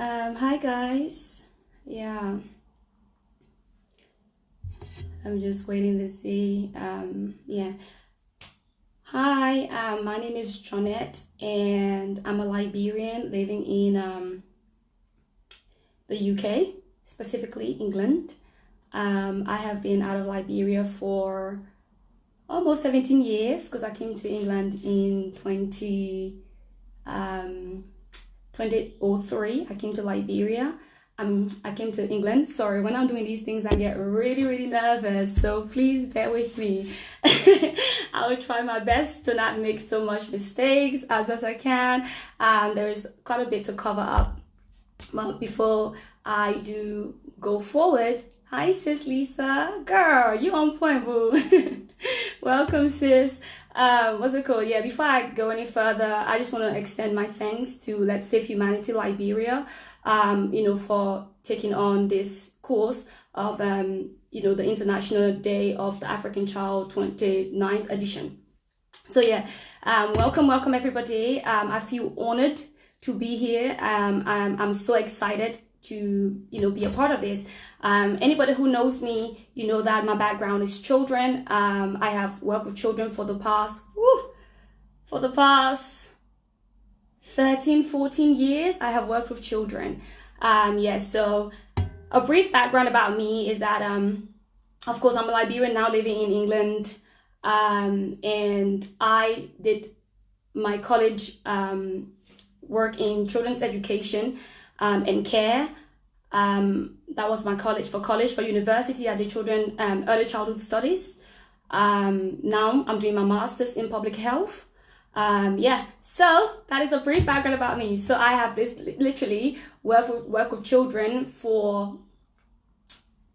Hi guys. Yeah, I'm just waiting to see. Yeah. Hi, my name is Johnette and I'm a Liberian living in the UK, specifically England. I have been out of Liberia for almost 17 years because I came to England in um, 2003. I came to Liberia. I came to England. Sorry, when I'm doing these things, I get really, really nervous. So please bear with me. I will try my best to not make so much mistakes as best I can. There is quite a bit to cover up. But before I do go forward, hi sis Lisa, girl, you on point, boo. Welcome, sis. What's it called? Yeah, before I go any further, I just want to extend my thanks to Let's Save Humanity Liberia, for taking on this course of, the International Day of the African Child 29th edition. So yeah, welcome everybody. I feel honored to be here. I'm so excited to be a part of this. Anybody who knows me, you know that my background is children. I have worked with children for the past 13, 14 years. I have worked with children. So a brief background about me is that of course I'm a Liberian now living in England. And I did my college work in children's education and care. That was my college. For university, I did children early childhood studies. Now I'm doing my master's in public health. So that is a brief background about me. So I have this literally work with children for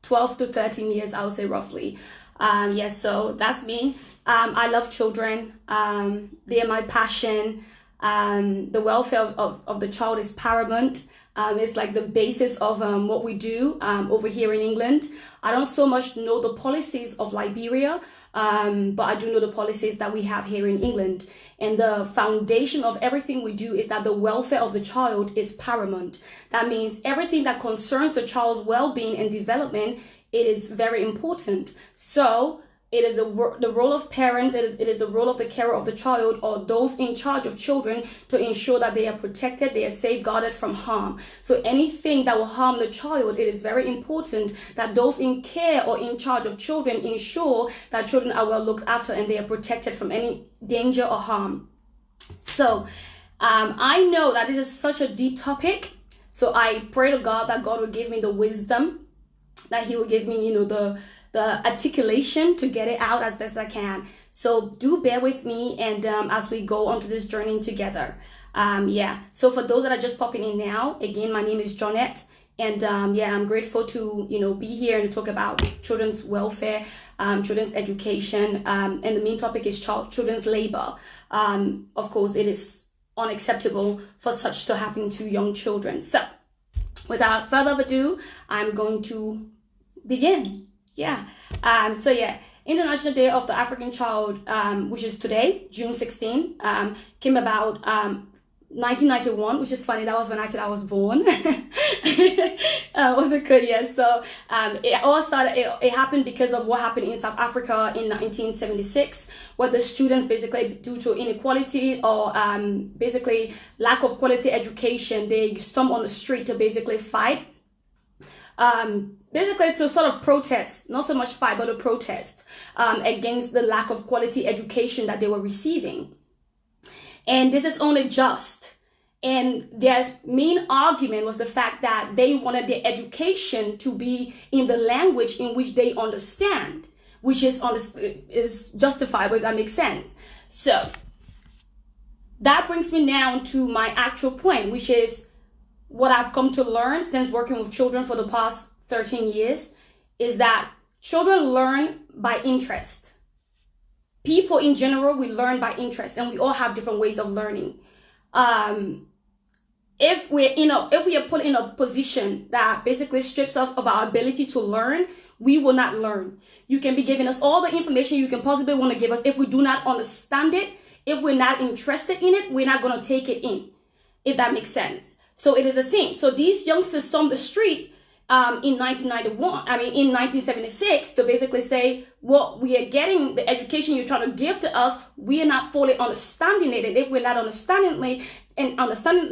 12 to 13 years, I would say roughly. So that's me. I love children. They are my passion. The welfare of the child is paramount. It's like the basis of what we do over here in England. I don't so much know the policies of Liberia, but I do know the policies that we have here in England. And the foundation of everything we do is that the welfare of the child is paramount. That means everything that concerns the child's well-being and development, it is very important. So it is the role of parents, it is the role of the carer of the child or those in charge of children to ensure that they are protected, they are safeguarded from harm. So anything that will harm the child, it is very important that those in care or in charge of children ensure that children are well looked after and they are protected from any danger or harm. So I know that this is such a deep topic. So I pray to God that God will give me the wisdom, that He will give me, the articulation to get it out as best I can. So do bear with me and as we go onto this journey together. So for those that are just popping in now, again, my name is Johnette. And I'm grateful to be here and to talk about children's welfare, children's education, and the main topic is children's labor. Of course, it is unacceptable for such to happen to young children. So without further ado, I'm going to begin. International Day of the African Child, which is today, June 16, came about 1991, which is funny. That was when actually I was born. Was it good? Yes. So it all started. It happened because of what happened in South Africa in 1976, where the students basically, due to inequality or basically lack of quality education, they stormed on the street to basically fight. Basically to sort of protest, not so much fight, but to protest against the lack of quality education that they were receiving. And this is only just. And their main argument was the fact that they wanted their education to be in the language in which they understand, which is justifiable, if that makes sense. So that brings me now to my actual point, which is what I've come to learn since working with children for the past 13 years, is that children learn by interest. People in general, we learn by interest, and we all have different ways of learning. If we are put in a position that basically strips us of our ability to learn, we will not learn. You can be giving us all the information you can possibly want to give us. If we do not understand it, if we're not interested in it, we're not going to take it in, if that makes sense. So it is a sin. So these youngsters stormed the street in 1976 to basically say, what we are getting, the education you're trying to give to us, we are not fully understanding it. And if we're not understanding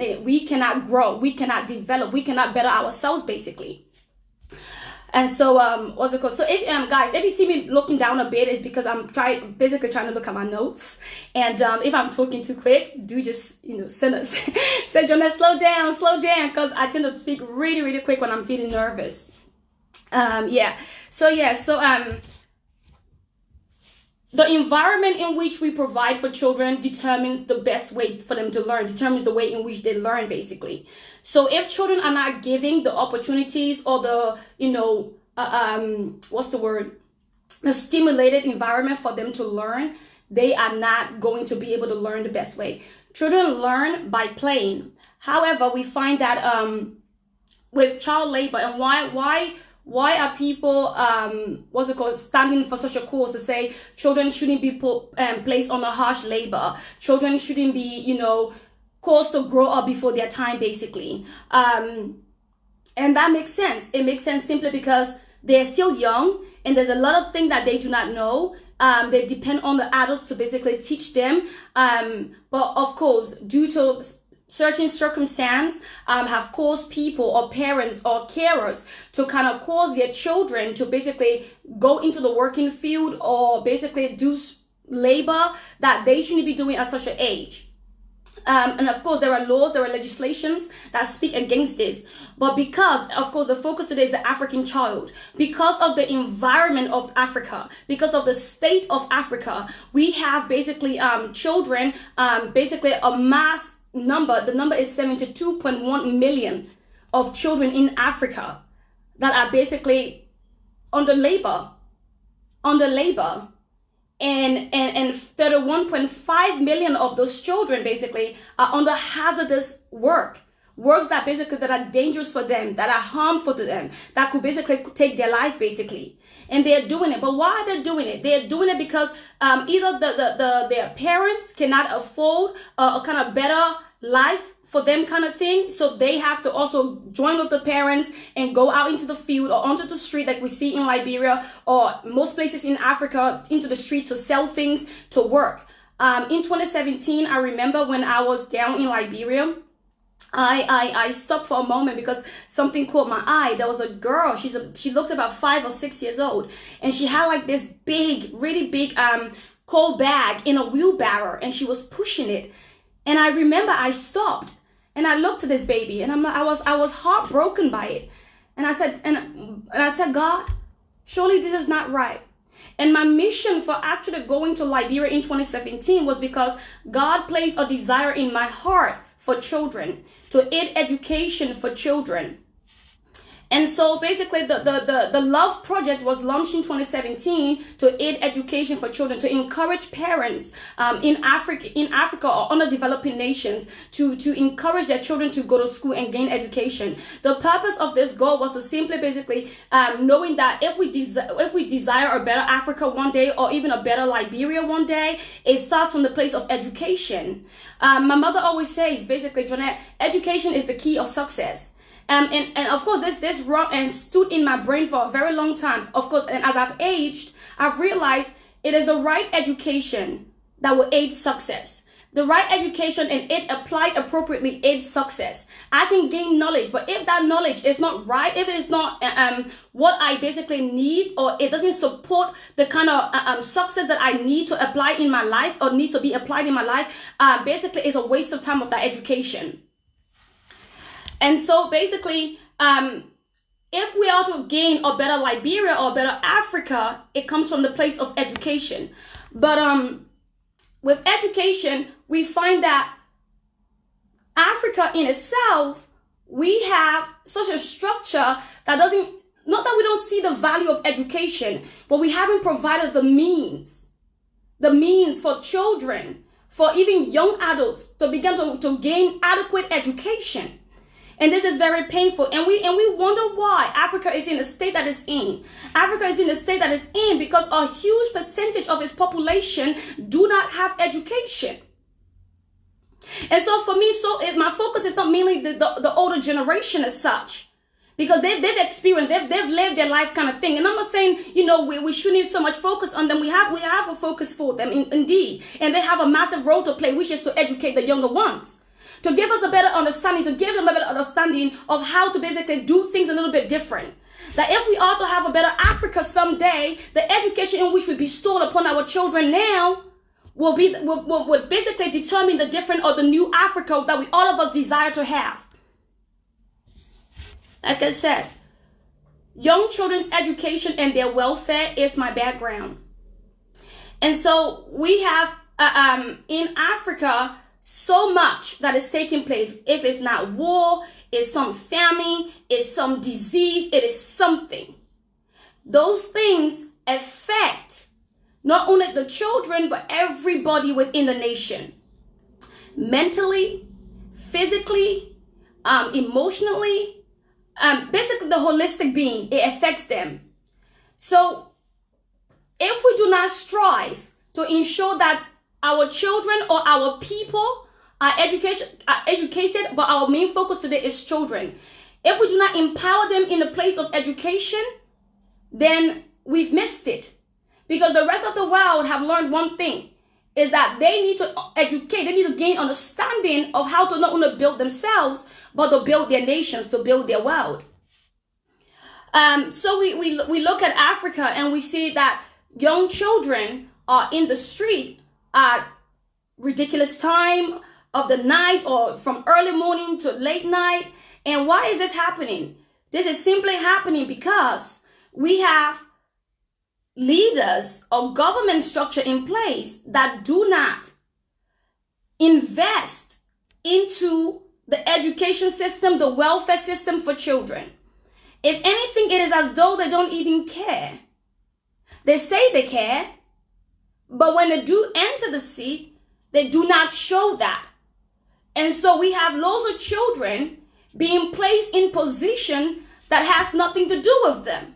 it, we cannot grow, we cannot develop, we cannot better ourselves, basically. And so, what's it called? So if, guys, if you see me looking down a bit, it's because I'm basically trying to look at my notes. And, if I'm talking too quick, do just, send us, say, Johnette, slow down, because I tend to speak really, really quick when I'm feeling nervous. The environment in which we provide for children determines the best way for them to learn, determines the way in which they learn, basically. So if children are not giving the opportunities or the, the stimulated environment for them to learn, they are not going to be able to learn the best way. Children learn by playing. However, we find that with child labor, and why are people standing for such a cause to say children shouldn't be placed on a harsh labor, children shouldn't be caused to grow up before their time, basically. And that makes sense. It makes sense simply because they're still young and there's a lot of things that they do not know. They depend on the adults to basically teach them, but of course, due to certain circumstance, have caused people or parents or carers to kind of cause their children to basically go into the working field or basically do labor that they shouldn't be doing at such an age. And of course, there are laws, there are legislations that speak against this. But because, of course, the focus today is the African child, because of the environment of Africa, because of the state of Africa, we have basically children, basically a mass number. The number is 72.1 million of children in Africa that are basically under labor. And 31.5 million of those children basically are under hazardous works that are dangerous for them, that are harmful to them, that could basically take their life, basically. And they're doing it. But why are they doing it? They're doing it because either their parents cannot afford a kind of better life for them, kind of thing. So they have to also join with the parents and go out into the field or onto the street, like we see in Liberia or most places in Africa, into the street to sell things, to work. In 2017, I remember when I was down in Liberia, I stopped for a moment because something caught my eye. There was a girl, she looked about 5 or 6 years old, and she had like this really big coal bag in a wheelbarrow, and she was pushing it. And I remember I stopped and I looked at this baby, and I was heartbroken by it. And I said, God, surely this is not right. And my mission for actually going to Liberia in 2017 was because God placed a desire in my heart for children, to aid education for children. And so basically the Love Project was launched in 2017 to aid education for children, to encourage parents in Africa or underdeveloping nations to encourage their children to go to school and gain education. The purpose of this goal was to simply basically knowing that if we desire a better Africa one day, or even a better Liberia one day, it starts from the place of education. My mother always says, basically, Johnette, education is the key of success. And of course, this rock and stood in my brain for a very long time. Of course, and as I've aged, I've realized it is the right education that will aid success. The right education and it applied appropriately aids success. I can gain knowledge, but if that knowledge is not right, if it is not what I basically need, or it doesn't support the kind of success that I need to apply in my life, or needs to be applied in my life, basically it's a waste of time of that education. And so basically, if we are to gain a better Liberia or a better Africa, it comes from the place of education. But with education, we find that Africa in itself, we have such a structure that doesn't, not that we don't see the value of education, but we haven't provided the means for children, for even young adults to begin to gain adequate education. And this is very painful. And we wonder why Africa is in the state that it's in. Africa is in the state that it's in because a huge percentage of its population do not have education. And so for me, my focus is not mainly the older generation as such, because they've experienced, they've lived their life kind of thing. And I'm not saying, we shouldn't so much focus on them. We have a focus for them, indeed. And they have a massive role to play, which is to educate the younger ones, to give us a better understanding, to give them a better understanding of how to basically do things a little bit different. That if we are to have a better Africa someday, the education in which we bestow upon our children now will basically determine the different or the new Africa that we all of us desire to have. Like I said, young children's education and their welfare is my background. And so we have in Africa so much that is taking place. If it's not war, it's some famine, it's some disease, it is something. Those things affect not only the children, but everybody within the nation. Mentally, physically, emotionally, basically the holistic being, it affects them. So if we do not strive to ensure that our children or our people are educated, but our main focus today is children. If we do not empower them in the place of education, then we've missed it. Because the rest of the world have learned one thing, is that they need to educate, they need to gain understanding of how to not only build themselves, but to build their nations, to build their world. So we look at Africa and we see that young children are in the street at ridiculous time of the night, or from early morning to late night. And why is this happening? This is simply happening because we have leaders or government structure in place that do not invest into the education system, the welfare system for children. If anything, it is as though they don't even care. They say they care, but when they do enter the seat, they do not show that. And so we have loads of children being placed in position that has nothing to do with them.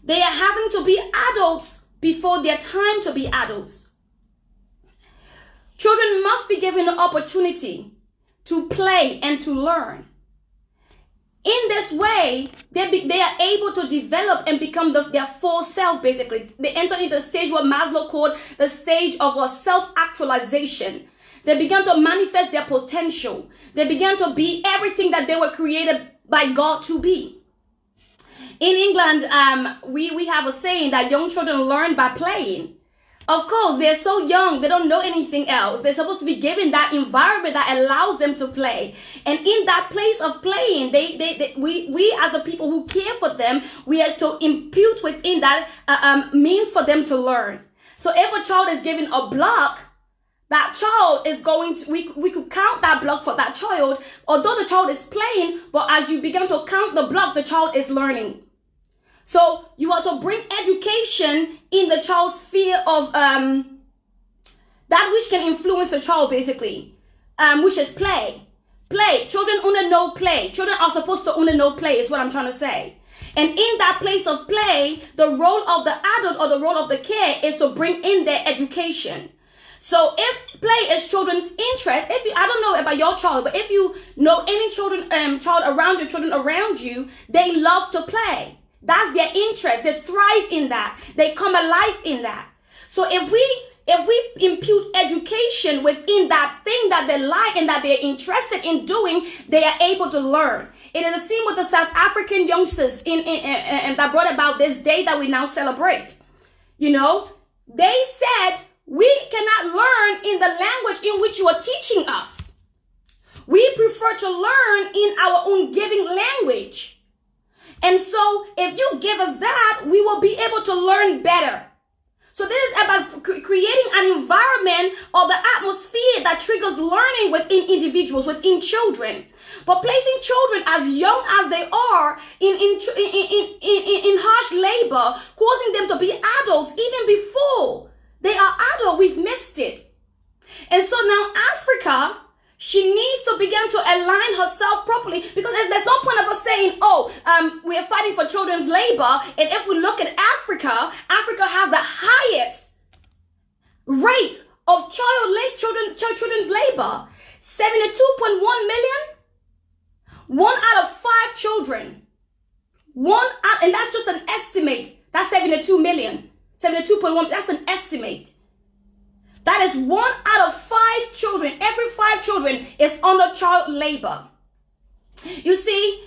They are having to be adults before their time to be adults. Children must be given the opportunity to play and to learn. In this way, they are able to develop and become their full self, basically. They enter into the stage what Maslow called the stage of self-actualization. They began to manifest their potential. They began to be everything that they were created by God to be. In England, we have a saying that young children learn by playing. Of course, they're so young, they don't know anything else. They're supposed to be given that environment that allows them to play. And in that place of playing, we as the people who care for them, we are to impute within that means for them to learn. So if a child is given a block, that child is going to, we could count that block for that child, although the child is playing, but as you begin to count the block, the child is learning. So you are to bring education in the child's sphere of that which can influence the child, basically, which is play. Play. Children only know play. Children are supposed to only know play is what I'm trying to say. And in that place of play, the role of the adult or the role of the care is to bring in their education. So if play is children's interest, I don't know about your child, but if you know any child around your children around you, they love to play. That's their interest. They thrive in that. They come alive in that. So if we impute education within that thing that they like and that they're interested in doing, they are able to learn. It is the same with the South African youngsters and that brought about this day that we now celebrate. You know, they said, we cannot learn in the language in which you are teaching us. We prefer to learn in our own giving language. And so if you give us that, we will be able to learn better. So this is about creating an environment or the atmosphere that triggers learning within individuals, within children. But placing children as young as they are in harsh labor, causing them to be adults even before they are adult, we've missed it. And so now Africa, she needs to begin to align herself properly, because there's no point of us saying, we are fighting for children's labor. And if we look at Africa, Africa has the highest rate of children's labor. 72.1 million. 1 out of 5 children. And that's just an estimate. That's 72 million. 72.1, that's an estimate. That is 1 out of 5 children. Every 5 children is under child labor. You see,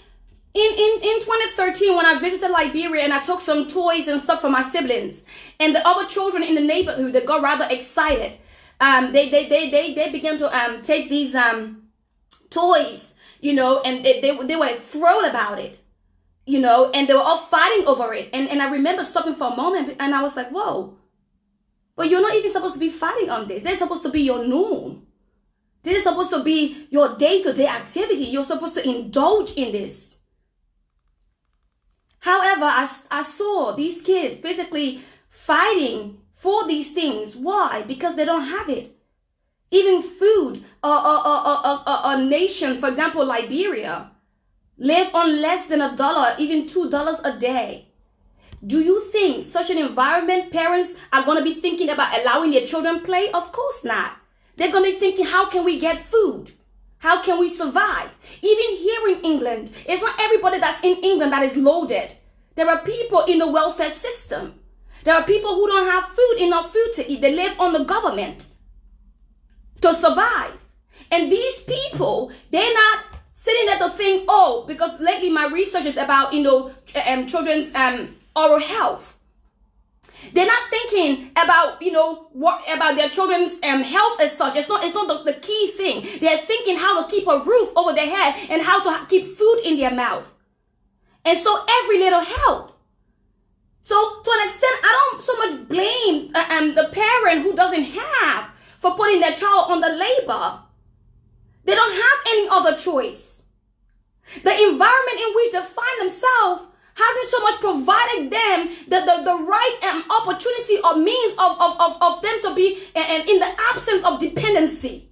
in 2013, when I visited Liberia and I took some toys and stuff for my siblings, and the other children in the neighborhood, they got rather excited. They began to take these toys, and they were thrilled about it, and they were all fighting over it. And I remember stopping for a moment, and I was like, whoa, but you're not even supposed to be fighting on this. They're supposed to be your norm. This is supposed to be your day-to-day activity. You're supposed to indulge in this. However, I saw these kids basically fighting for these things. Why? Because they don't have it. Even food, a nation, for example, Liberia, live on less than $1, even $2 a day. Do you think such an environment, parents are going to be thinking about allowing their children play? Of course not. They're going to be thinking, how can we get food? How can we survive? Even here in England, it's not everybody that's in England that is loaded. There are people in the welfare system. There are people who don't have enough food to eat. They live on the government to survive. And these people, they're not sitting there to think, oh, because lately my research is about, children's oral health. They're not thinking about, what about their children's health as such. It's not the key thing. They're thinking how to keep a roof over their head and how to keep food in their mouth. And so every little help. So to an extent, I don't so much blame the parent who doesn't have for putting their child under labor. They don't have any other choice. The environment in which they find themselves hasn't so much provided them the right opportunity or means of them to be in the absence of dependency.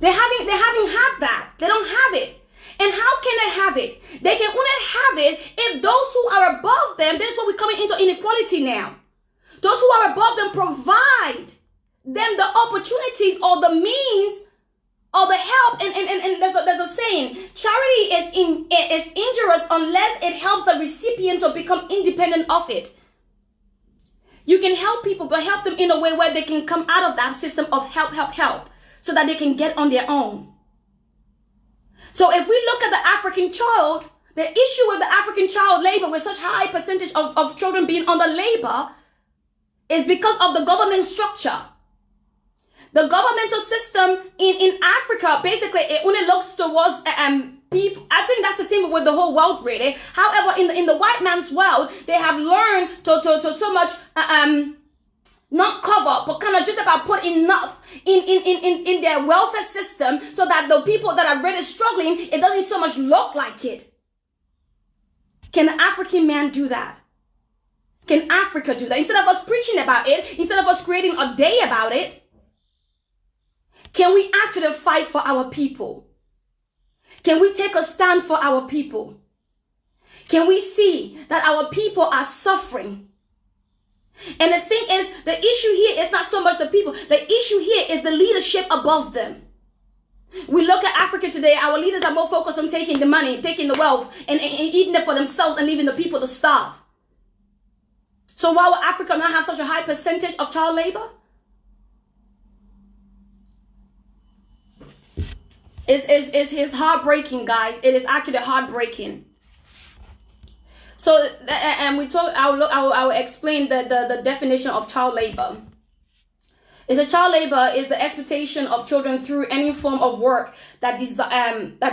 They haven't had that. They don't have it. And how can they have it? They can only have it if those who are above them, this is what we're coming into inequality now. Those who are above them provide them the opportunities or the means or the help. And there's a saying, charity is injurious unless it helps the recipient to become independent of it. You can help people, but help them in a way where they can come out of that system of help, so that they can get on their own. So if we look at the African child, the issue with the African child labor with such high percentage of children being under labor is because of the government structure. The governmental system in Africa, basically, it only looks towards people. I think that's the same with the whole world, really. However, in the white man's world, they have learned to so much not cover, but kind of just about put enough in their welfare system so that the people that are really struggling, it doesn't so much look like it. Can an African man do that? Can Africa do that? Instead of us preaching about it, instead of us creating a day about it, can we actually fight for our people? Can we take a stand for our people? Can we see that our people are suffering? And the thing is, the issue here is not so much the people. The issue here is the leadership above them. We look at Africa today, our leaders are more focused on taking the money, taking the wealth, and eating it for themselves and leaving the people to starve. So why will Africa not have such a high percentage of child labor? It's heartbreaking, guys. It is actually heartbreaking. So, and I will explain the definition of child labor. Child labor is the exploitation of children through any form of work that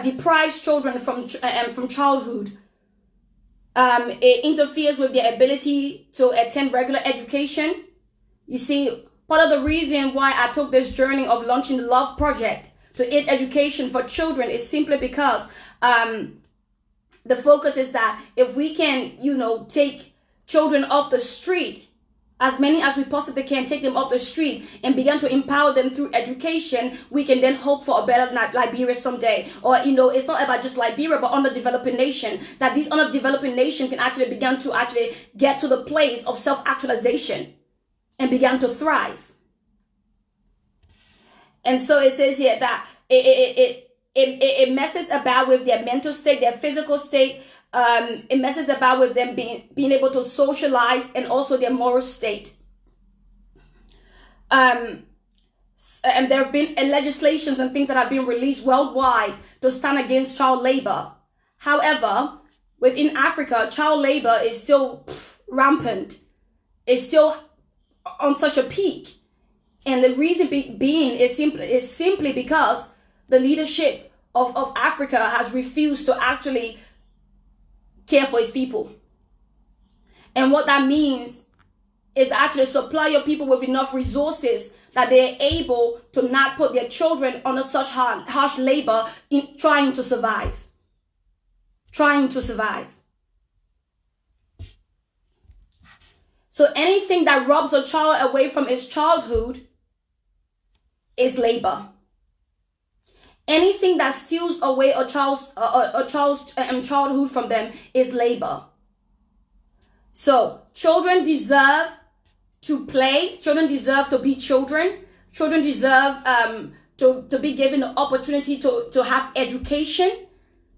deprives children from childhood. It interferes with their ability to attend regular education. You see, part of the reason why I took this journey of launching the Love Project to aid education for children is simply because the focus is that if we can, take children off the street, as many as we possibly can, take them off the street and begin to empower them through education, we can then hope for a better Liberia someday. Or, it's not about just Liberia, but underdeveloping nation, that these underdeveloping nation can actually begin to actually get to the place of self-actualization and begin to thrive. And so it says here that it messes about with their mental state, their physical state. It messes about with them being able to socialize, and also their moral state. And there have been legislations and things that have been released worldwide to stand against child labor. However, within Africa, child labor is still rampant. It's still on such a peak. And the reason being is simply because the leadership of Africa has refused to actually care for its people. And what that means is actually supply your people with enough resources that they're able to not put their children under such harsh labor in trying to survive. Trying to survive. So anything that robs a child away from its childhood is labor. Anything that steals away a child's childhood from them is labor. So children deserve to play. Children deserve to be children. Children deserve to be given the opportunity to have education.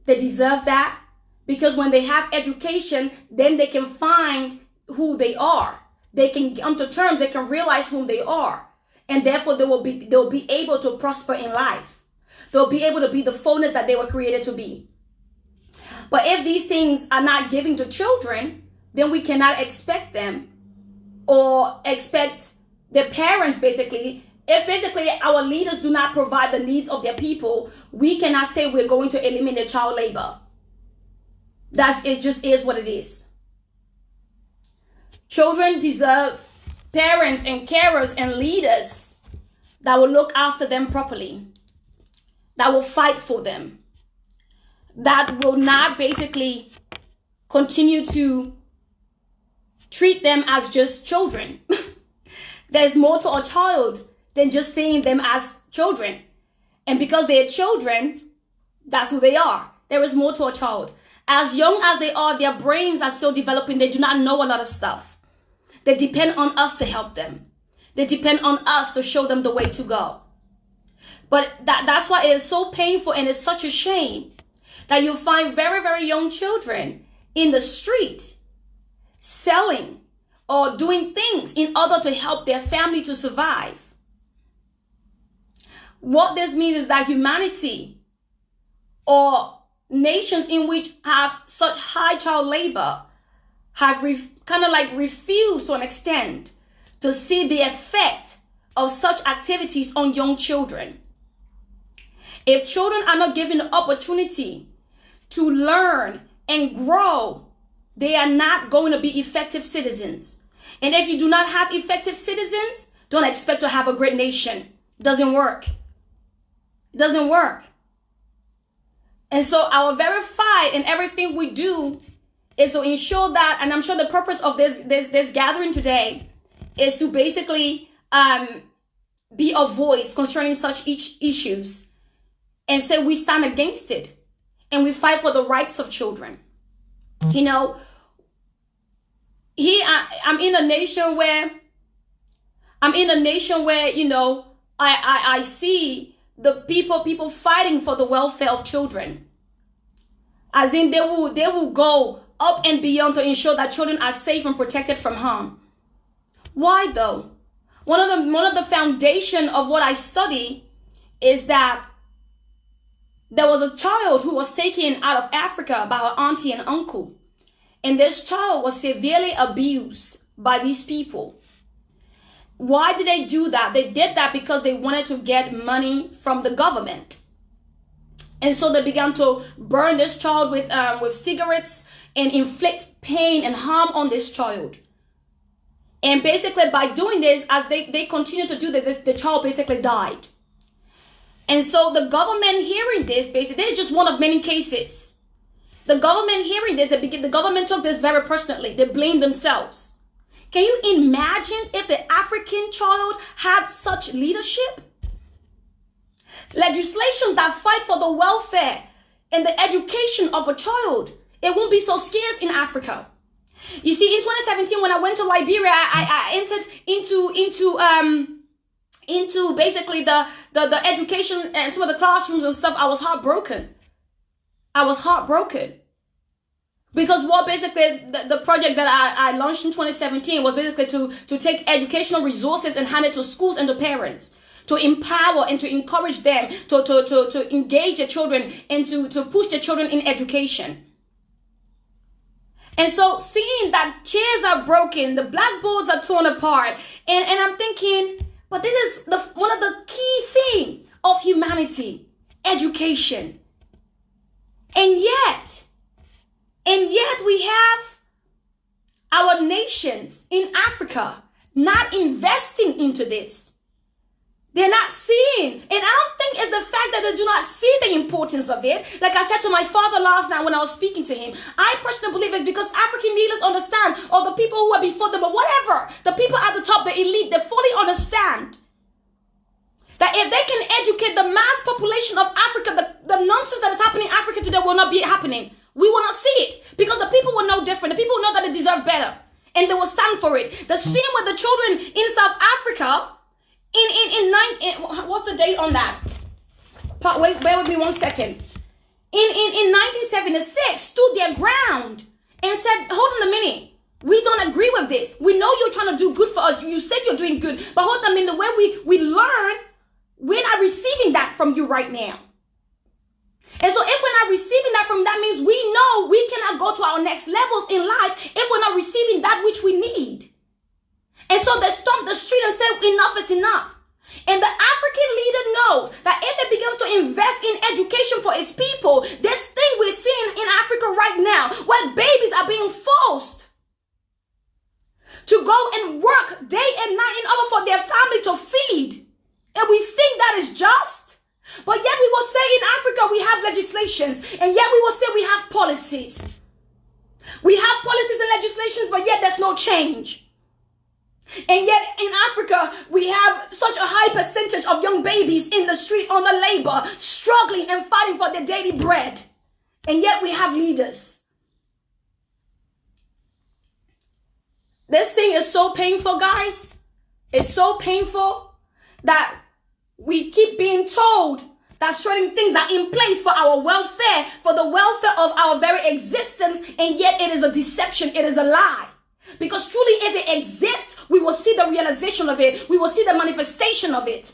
They deserve that, because when they have education, then they can find who they are. They can come to terms. They can realize who they are, and therefore they'll be able to prosper in life. They'll be able to be the fullness that they were created to be. But if these things are not given to children, then we cannot expect them, or expect their parents, basically. If basically our leaders do not provide the needs of their people, we cannot say we're going to eliminate child labor. It just is what it is. Children deserve parents and carers and leaders that will look after them properly, that will fight for them, that will not basically continue to treat them as just children. There's more to a child than just seeing them as children. And because they're children, that's who they are. There is more to a child. As young as they are, their brains are still developing. They do not know a lot of stuff. They depend on us to help them. They depend on us to show them the way to go. But that's why it is so painful, and it's such a shame that you find very, very young children in the street selling or doing things in order to help their family to survive. What this means is that humanity, or nations in which have such high child labor, have kind of like refused to an extent to see the effect of such activities on young children. If children are not given the opportunity to learn and grow, they are not going to be effective citizens. And if you do not have effective citizens, don't expect to have a great nation. It doesn't work. It doesn't work. And so our very fight in everything we do is to ensure that, and I'm sure the purpose of this gathering today is to basically be a voice concerning such issues, and say we stand against it, and we fight for the rights of children. You know, I'm in a nation where you know, I see the people fighting for the welfare of children, as in they will go up and beyond to ensure that children are safe and protected from harm. Why though? One of the foundation of what I study is that there was a child who was taken out of Africa by her auntie and uncle. And this child was severely abused by these people. Why did they do that? They did that because they wanted to get money from the government. And so they began to burn this child with cigarettes and inflict pain and harm on this child. And basically by doing this, as they continued to do this, the child basically died. And so the government hearing this, basically, this is just one of many cases. The government hearing this, the government took this very personally. They blamed themselves. Can you imagine if the African child had such leadership? Legislation that fight for the welfare and the education of a child. It won't be so scarce in Africa. You see, in 2017, when I went to Liberia, I entered into basically the education and some of the classrooms and stuff, I was heartbroken. Because what basically the project that I launched in 2017 was basically to take educational resources and hand it to schools and to parents, to empower and to encourage them to engage their children and to push their children in education. And so seeing that chairs are broken, the blackboards are torn apart, and I'm thinking, but this is one of the key things of humanity, education. And yet we have our nations in Africa not investing into this. They're not seeing. And I don't think it's the fact that they do not see the importance of it. Like I said to my father last night when I was speaking to him, I personally believe it's because African leaders understand, or the people who are before them, or whatever, the people at the top, the elite, they fully understand that if they can educate the mass population of Africa, the nonsense that is happening in Africa today will not be happening. We will not see it because the people will know different. The people will know that they deserve better, and they will stand for it. The same with the children in South Africa. What's the date on that? Wait, bear with me 1 second. In 1976, stood their ground and said, hold on a minute. We don't agree with this. We know you're trying to do good for us. You said you're doing good. But hold on a minute. The way we learn, we're not receiving that from you right now. And so if we're not receiving that from, that means we know we cannot go to our next levels in life if we're not receiving that which we need. And so they stomped the street and said, enough is enough. And the African leader knows that if they begin to invest in education for his people, this thing we're seeing in Africa right now, where babies are being forced to go and work day and night in order for their family to feed. And we think that is just. But yet we will say in Africa we have legislations, and yet we will say we have policies. We have policies and legislations, but yet there's no change. And yet in Africa, we have such a high percentage of young babies in the street on the labor, struggling and fighting for their daily bread. And yet we have leaders. This thing is so painful, guys. It's so painful that we keep being told that certain things are in place for our welfare, for the welfare of our very existence, and yet it is a deception, it is a lie. Because truly, if it exists, we will see the realization of it. We will see the manifestation of it.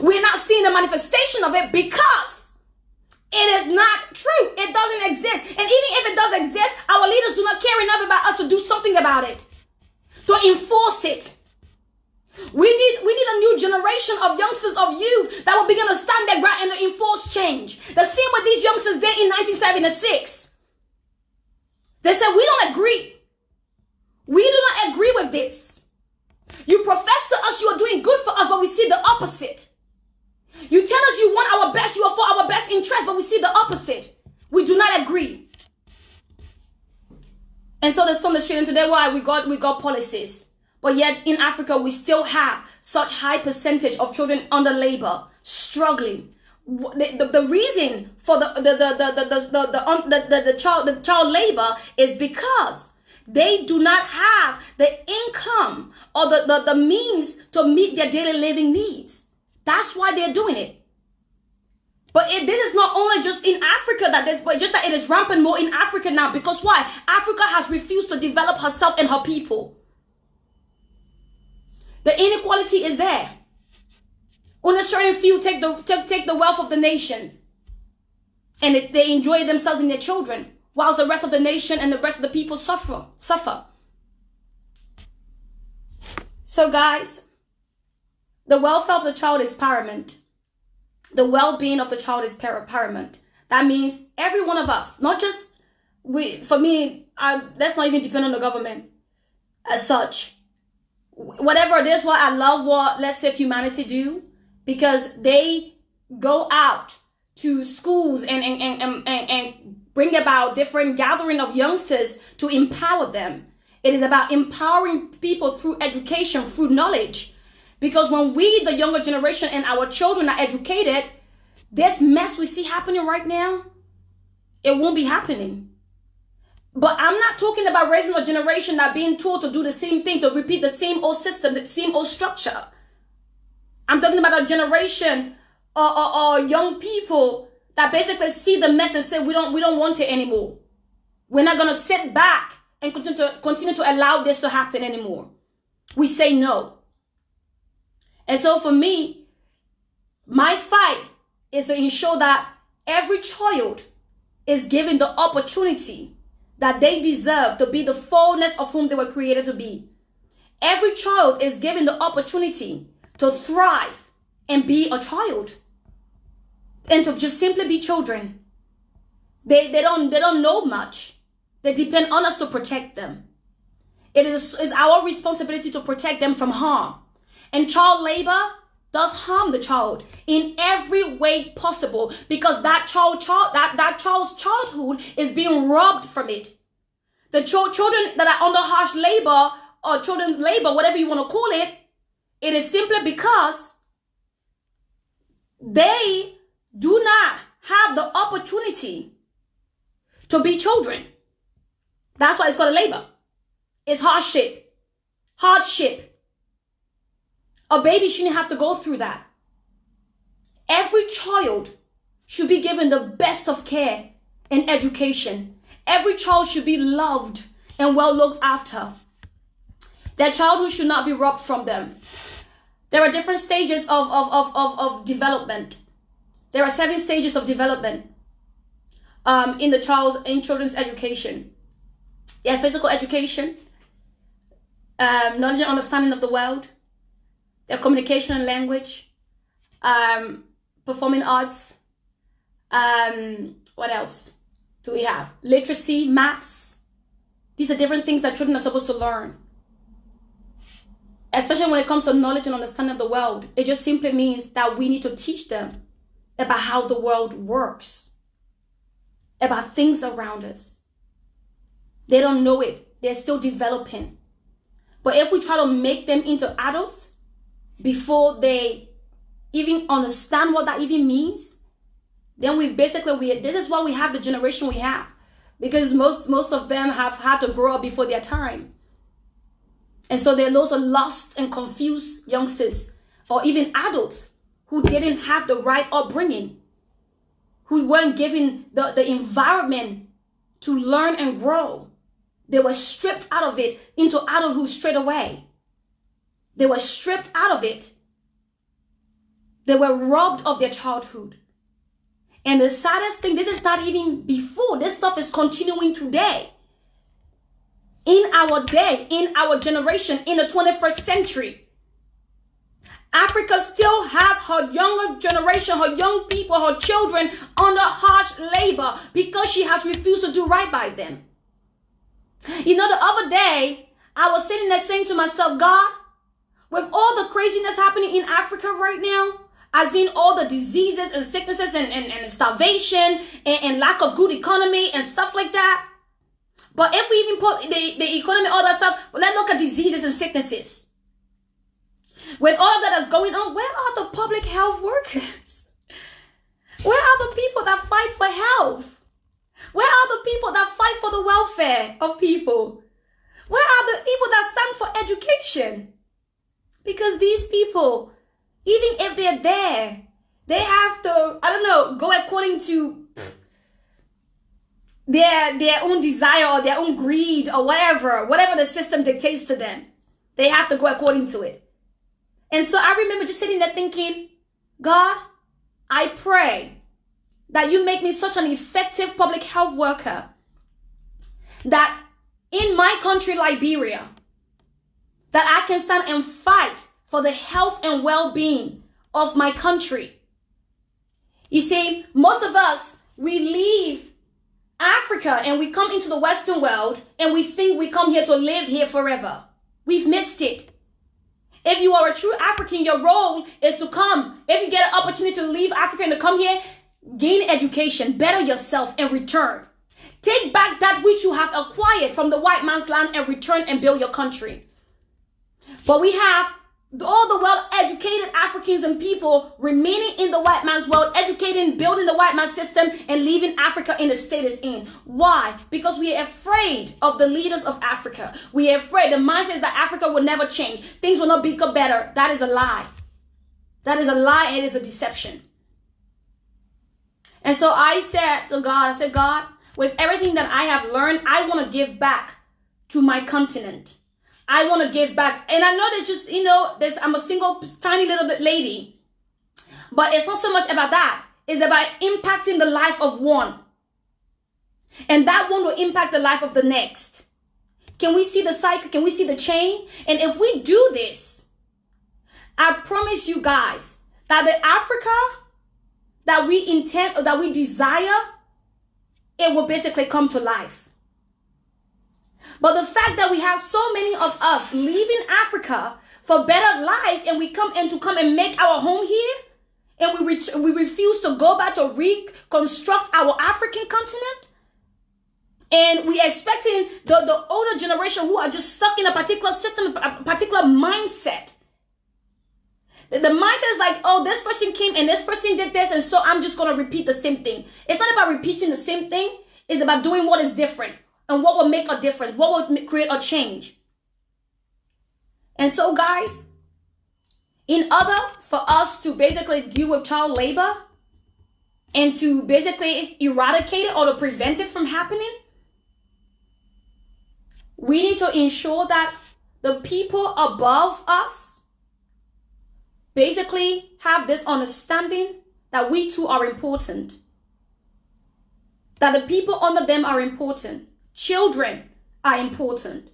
We're not seeing the manifestation of it because it is not true. It doesn't exist. And even if it does exist, our leaders do not care enough about us to do something about it, to enforce it. We need a new generation of youngsters, of youth that will begin to stand their ground and to enforce change. The same with these youngsters did in 1976. They said, we don't agree. We do not agree with this. You profess to us you are doing good for us, but we see the opposite. You tell us you want our best, you are for our best interest, but we see the opposite. We do not agree. And so there's on the street, and today why we got policies. But yet in Africa, we still have such high percentage of children under labor, struggling. The reason for the child labor is because they do not have the income or the means to meet their daily living needs. That's why they're doing it. But this is not only just in Africa but just that it is rampant more in Africa now. Because why? Africa has refused to develop herself and her people. The inequality is there. Only a certain few take the wealth of the nations, and they enjoy themselves and their children, whilst the rest of the nation and the rest of the people suffer. So guys, the welfare of the child is paramount. The well-being of the child is paramount. That means every one of us, not just for me, let's not even depend on the government as such. Whatever it is, what I love what Let's Save Humanity do, because they go out to schools and bring about different gathering of youngsters to empower them. It is about empowering people through education, through knowledge. Because when we, the younger generation, and our children are educated, this mess we see happening right now, it won't be happening. But I'm not talking about raising a generation that being told to do the same thing, to repeat the same old system, the same old structure. I'm talking about a generation or young people that basically see the mess and say, we don't want it anymore. We're not going to sit back and continue to allow this to happen anymore. We say no. And so for me, my fight is to ensure that every child is given the opportunity that they deserve to be the fullness of whom they were created to be. Every child is given the opportunity to thrive and be a child. And to just simply be children. They don't know much. They depend on us to protect them. It is our responsibility to protect them from harm. And child labor does harm the child in every way possible, because that child's childhood is being robbed from it. The children that are under harsh labor or children's labor, whatever you want to call it, it is simply because they do not have the opportunity to be children. That's why it's called a labor. It's hardship. A baby shouldn't have to go through that. Every child should be given the best of care and education. Every child should be loved and well looked after. Their childhood should not be robbed from them. There are different stages of development. There are 7 stages of development in children's education. Their physical education, knowledge and understanding of the world, their communication and language, performing arts. What else do we have? Literacy, maths. These are different things that children are supposed to learn. Especially when it comes to knowledge and understanding of the world. It just simply means that we need to teach them about how the world works, about things around us. They don't know it. They're still developing. But if we try to make them into adults before they even understand what that even means, then this is why we have the generation we have. Because most of them have had to grow up before their time. And so there are lots of lost and confused youngsters or even adults who didn't have the right upbringing, who weren't given the environment to learn and grow. They were stripped out of it into adulthood straight away. They were stripped out of it. They were robbed of their childhood. And the saddest thing, this is not even before. This stuff is continuing today. In our day, in our generation, in the 21st century. Africa still has her younger generation, her young people, her children under harsh labor because she has refused to do right by them. You know, the other day, I was sitting there saying to myself, God, with all the craziness happening in Africa right now, as in all the diseases and sicknesses and starvation and lack of good economy and stuff like that. But if we even put the economy, all that stuff, but let's look at diseases and sicknesses. With all of that that's going on, where are the public health workers? Where are the people that fight for health? Where are the people that fight for the welfare of people? Where are the people that stand for education? Because these people, even if they're there, they have to, go according to their own desire or their own greed or whatever the system dictates to them. They have to go according to it. And so I remember just sitting there thinking, God, I pray that you make me such an effective public health worker that in my country, Liberia, that I can stand and fight for the health and well-being of my country. You see, most of us, we leave Africa and we come into the Western world and we think we come here to live here forever. We've missed it. If you are a true African, your role is to come. If you get an opportunity to leave Africa and to come here, gain education, better yourself, and return. Take back that which you have acquired from the white man's land and return and build your country. But we have all the well-educated Africans and people remaining in the white man's world, educating, building the white man's system, and leaving Africa in the state it's in. Why? Because we are afraid of the leaders of Africa. We are afraid. The mindset is that Africa will never change. Things will not become better. That is a lie. That is a lie. It is a deception. And so I said to God, God, with everything that I have learned, I want to give back to my continent. I want to give back. And I know there's just, I'm a single, tiny little bit lady. But it's not so much about that. It's about impacting the life of one. And that one will impact the life of the next. Can we see the cycle? Can we see the chain? And if we do this, I promise you guys that the Africa that we intend or that we desire, it will basically come to life. But the fact that we have so many of us leaving Africa for better life, and we come and make our home here, and we refuse to go back to reconstruct our African continent, and we expecting the older generation who are just stuck in a particular system, a particular mindset. The mindset is like, oh, this person came and this person did this, and so I'm just going to repeat the same thing. It's not about repeating the same thing. It's about doing what is different and what will make a difference, what will create a change. And so, guys, in order for us to basically deal with child labor and to basically eradicate it or to prevent it from happening, we need to ensure that the people above us basically have this understanding that we too are important. That the people under them are important. Children are important.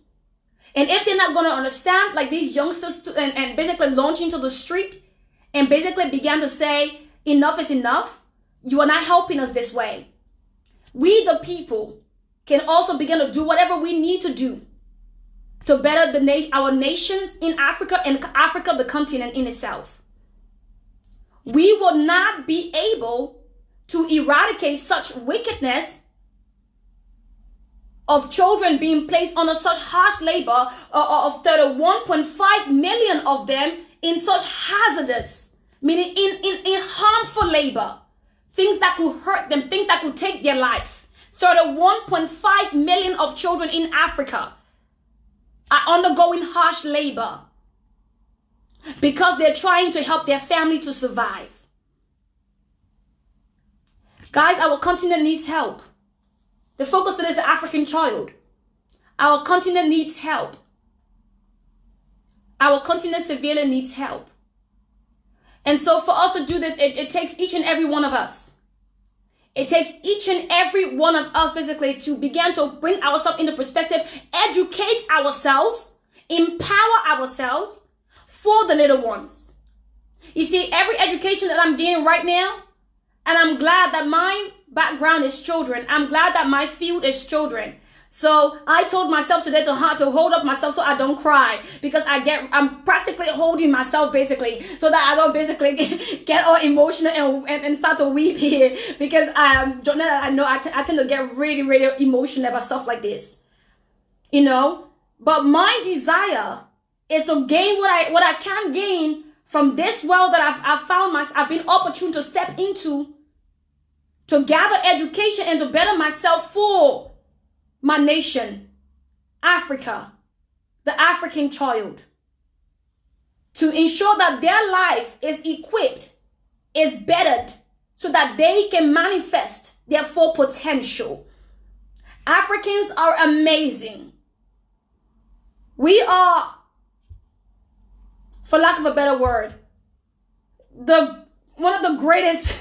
And if they're not going to understand, like these youngsters, and basically launch into the street and basically began to say, enough is enough, you are not helping us this way. We, the people, can also begin to do whatever we need to do to better our nations in Africa and Africa, the continent in itself. We will not be able to eradicate such wickedness of children being placed under such harsh labor, of 31.5 million of them in such hazardous, meaning in harmful labor, things that could hurt them, things that could take their life. 31.5 million of children in Africa are undergoing harsh labor because they're trying to help their family to survive. Guys, our continent needs help. The focus today is the African child. Our continent needs help. Our continent severely needs help. And so for us to do this, it takes each and every one of us. It takes each and every one of us basically to begin to bring ourselves into perspective, educate ourselves, empower ourselves for the little ones. You see, every education that I'm getting right now, and I'm glad that my background is children. I'm glad that my field is children. So I told myself today to hold up myself so I don't cry, because I'm practically holding myself basically so that I don't basically get all emotional and start to weep here, because Johnette, I know I tend to get really, really emotional about stuff like this, but my desire is to gain what I can gain from this world that I've been opportune to step into, to gather education and to better myself for my nation, Africa, the African child, to ensure that their life is equipped, is bettered, so that they can manifest their full potential. Africans are amazing. We are, for lack of a better word, one of the greatest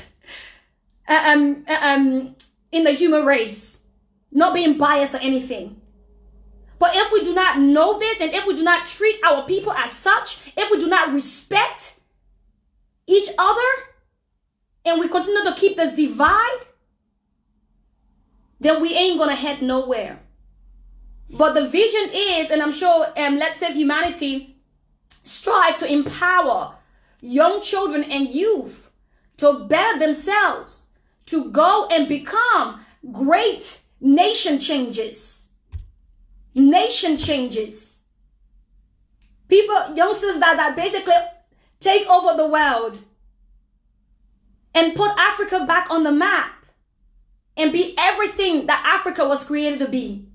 in the human race. Not being biased or anything. But if we do not know this, and if we do not treat our people as such, if we do not respect each other, and we continue to keep this divide, then we ain't gonna head nowhere. But the vision is, and I'm sure Let's Save Humanity strive to empower young children and youth to better themselves, to go and become great nation changes. Nation changes. People, youngsters that basically take over the world and put Africa back on the map and be everything that Africa was created to be.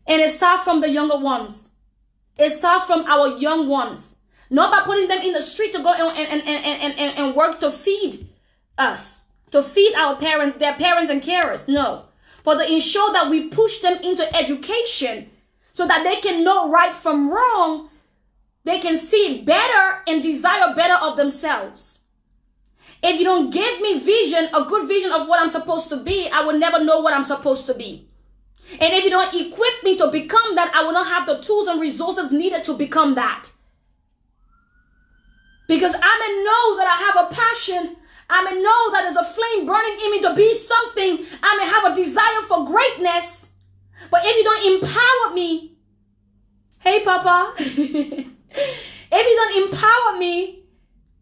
And it starts from the younger ones. It starts from our young ones. Not by putting them in the street to go and work to feed us, to feed our parents, their parents and carers. No. But to ensure that we push them into education so that they can know right from wrong. They can see better and desire better of themselves. If you don't give me vision, a good vision of what I'm supposed to be, I will never know what I'm supposed to be. And if you don't equip me to become that, I will not have the tools and resources needed to become that. Because I may know that I have a passion. I may know that there's a flame burning in me to be something. I may have a desire for greatness. But if you don't empower me, hey, Papa, if you don't empower me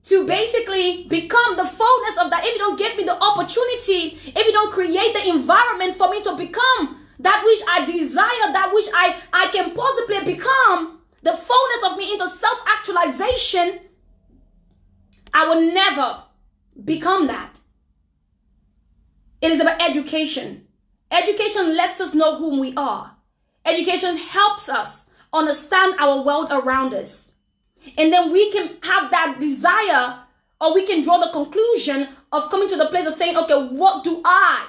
to basically become the fullness of that, if you don't give me the opportunity, if you don't create the environment for me to become that which I desire, that which I can possibly become, the fullness of me into self-actualization, I will never become that. It is about education. Education lets us know who we are. Education helps us understand our world around us. And then we can have that desire, or we can draw the conclusion of coming to the place of saying, okay, what do I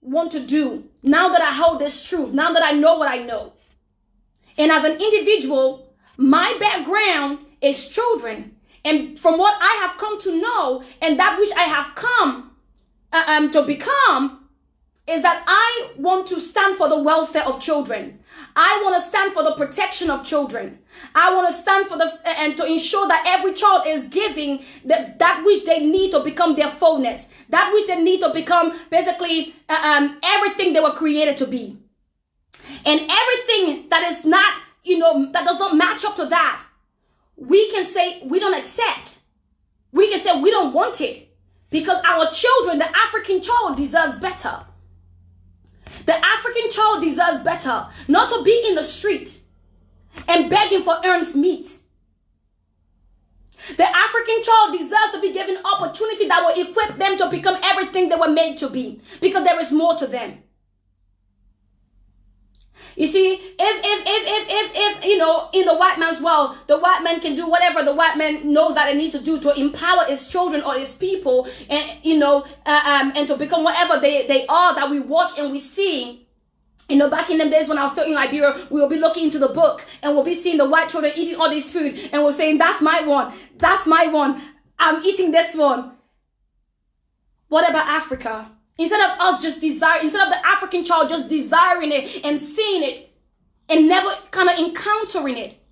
want to do now that I hold this truth, now that I know what I know? And as an individual, my background is children. And from what I have come to know and that which I have come to become, is that I want to stand for the welfare of children. I want to stand for the protection of children. I want to stand for and to ensure that every child is giving that which they need to become their fullness, that which they need to become basically everything they were created to be. And everything that is not, that does not match up to that, we can say we don't accept. We can say we don't want it, because our children, the African child, deserves better. The African child deserves better, not to be in the street and begging for earned meat. The African child deserves to be given opportunity that will equip them to become everything they were made to be, because there is more to them. You see, if in the white man's world, the white man can do whatever the white man knows that they need to do to empower his children or his people, and and to become whatever they are that we watch and we see. Back in them days when I was still in Liberia, we will be looking into the book and we'll be seeing the white children eating all this food, and we're saying, that's my one, I'm eating this one. What about Africa? Instead of us just desiring, instead of the African child just desiring it and seeing it and never kind of encountering it.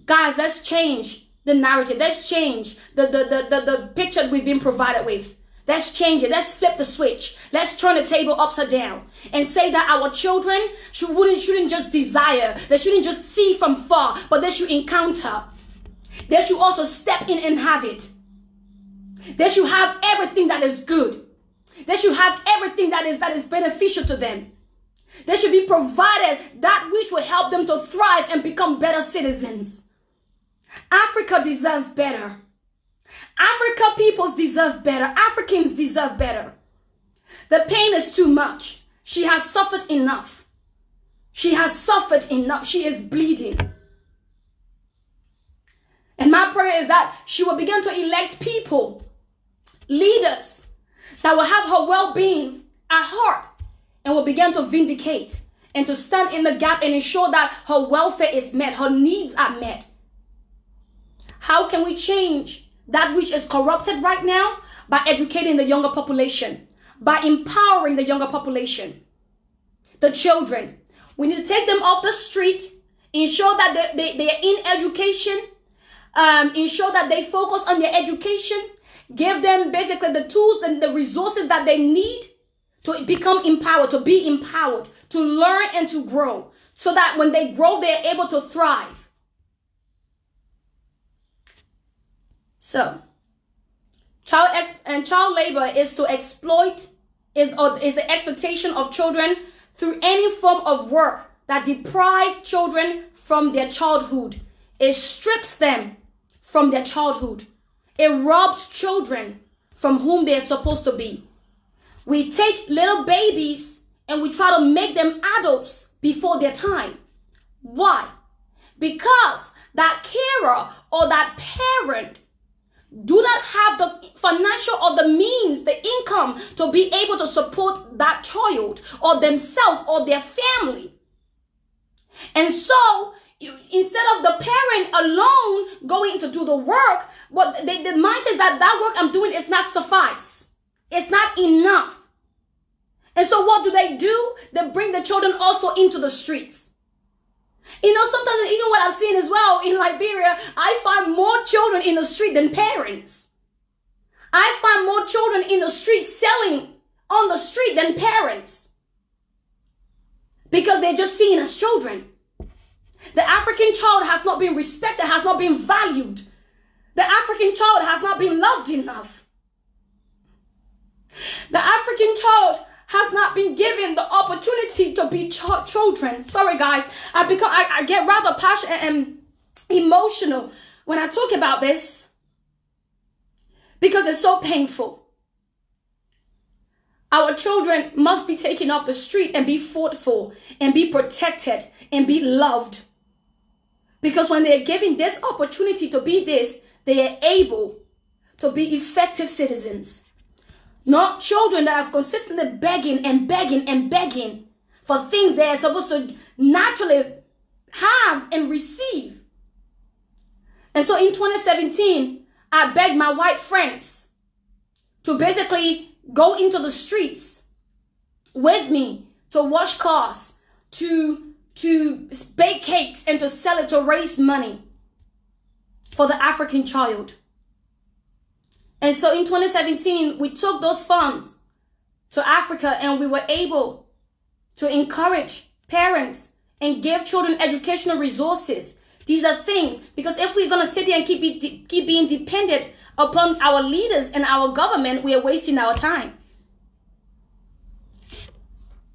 Guys, let's change the narrative. Let's change the picture we've been provided with. Let's change it. Let's flip the switch. Let's turn the table upside down and say that our children shouldn't just desire. They shouldn't just see from far, but they should encounter. They should also step in and have it. They should have everything that is good. They should have everything that is beneficial to them. They should be provided that which will help them to thrive and become better citizens. Africa deserves better. Africa peoples deserve better. Africans deserve better. The pain is too much. She has suffered enough. She has suffered enough. She is bleeding. And my prayer is that she will begin to elect people, leaders that will have her well-being at heart and will begin to vindicate and to stand in the gap and ensure that her welfare is met, her needs are met. How can we change that which is corrupted right now? By educating the younger population, by empowering the younger population, the children. We need to take them off the street, ensure that they are in education, ensure that they focus on their education, give them basically the tools and the resources that they need to become empowered, to be empowered, to learn and to grow, so that when they grow, they're able to thrive. So, child labor is to exploit, is the exploitation of children through any form of work that deprives children from their childhood. It strips them from their childhood. It robs children from whom they are supposed to be. We take little babies and we try to make them adults before their time. Why? because that carer or that parent do not have the financial or the means, the income to be able to support that child or themselves or their family. And so instead of the parent alone going to do the work, but the mindset is that work I'm doing is not suffice. It's not enough. And so what do? They bring the children also into the streets. Sometimes even what I've seen as well in Liberia, I find more children in the street than parents. I find more children in the street selling on the street than parents. Because they're just seen as children. The African child has not been respected, has not been valued. The African child has not been loved enough. The African child has not been given the opportunity to be children. Sorry, guys. I get rather passionate and emotional when I talk about this because it's so painful. Our children must be taken off the street and be fought for and be protected and be loved. Because when they're given this opportunity to be this, they are able to be effective citizens. Not children that have consistently begging and begging and begging for things they are supposed to naturally have and receive. And so in 2017, I begged my white friends to basically go into the streets with me to wash cars, to bake cakes and to sell it to raise money for the African child. And so in 2017, we took those funds to Africa and we were able to encourage parents and give children educational resources. These are things, because if we're going to sit here and keep being dependent upon our leaders and our government, we are wasting our time.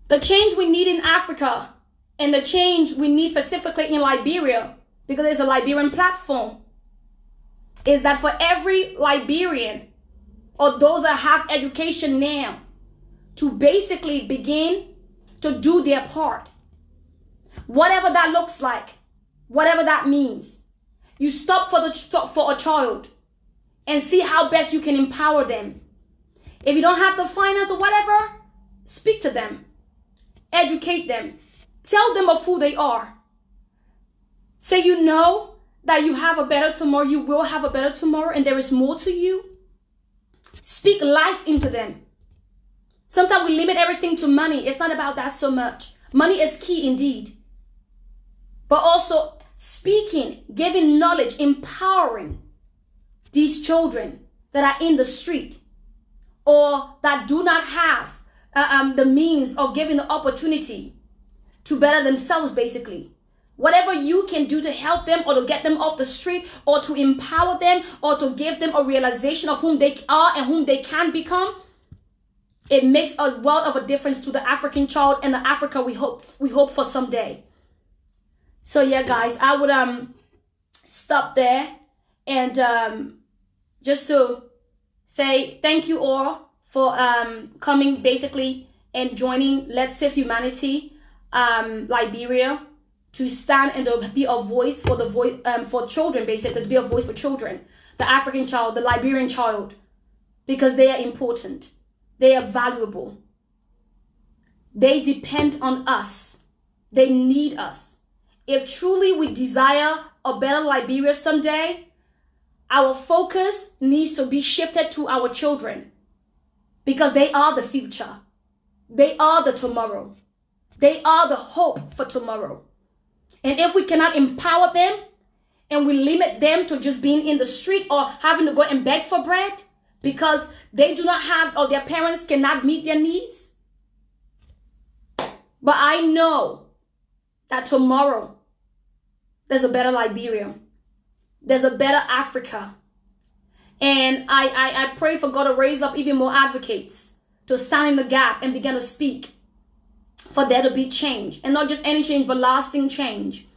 The change we need in Africa and the change we need specifically in Liberia, because there's a Liberian platform, is that for every Liberian or those that have education now to basically begin to do their part, whatever that looks like, whatever that means, you stop for a child and see how best you can empower them. If you don't have the finance or whatever, speak to them, educate them, tell them of who they are. Say that you have a better tomorrow, you will have a better tomorrow, and there is more to you. Speak life into them. Sometimes we limit everything to money. It's not about that so much. Money is key indeed. But also speaking, giving knowledge, empowering these children that are in the street or that do not have the means or given the opportunity to better themselves, basically. Whatever you can do to help them or to get them off the street or to empower them or to give them a realization of whom they are and whom they can become, it makes a world of a difference to the African child and the Africa we hope for someday. So yeah, guys, I would stop there and just to say thank you all for coming basically and joining Let's Save Humanity Liberia, to stand and to be a voice for for children, basically, to be a voice for children, the African child, the Liberian child, because they are important. They are valuable. They depend on us. They need us. If truly we desire a better Liberia someday, our focus needs to be shifted to our children, because they are the future. They are the tomorrow. They are the hope for tomorrow. And if we cannot empower them and we limit them to just being in the street or having to go and beg for bread because they do not have, or their parents cannot meet their needs. But I know that tomorrow there's a better Liberia. There's a better Africa. And I pray for God to raise up even more advocates to stand in the gap and begin to speak for there to be change, and not just any change, but lasting change.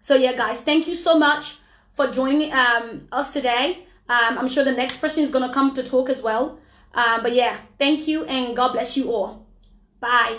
So yeah, guys, thank you so much for joining us today. I'm sure the next person is going to come to talk as well. But yeah, thank you and God bless you all. Bye.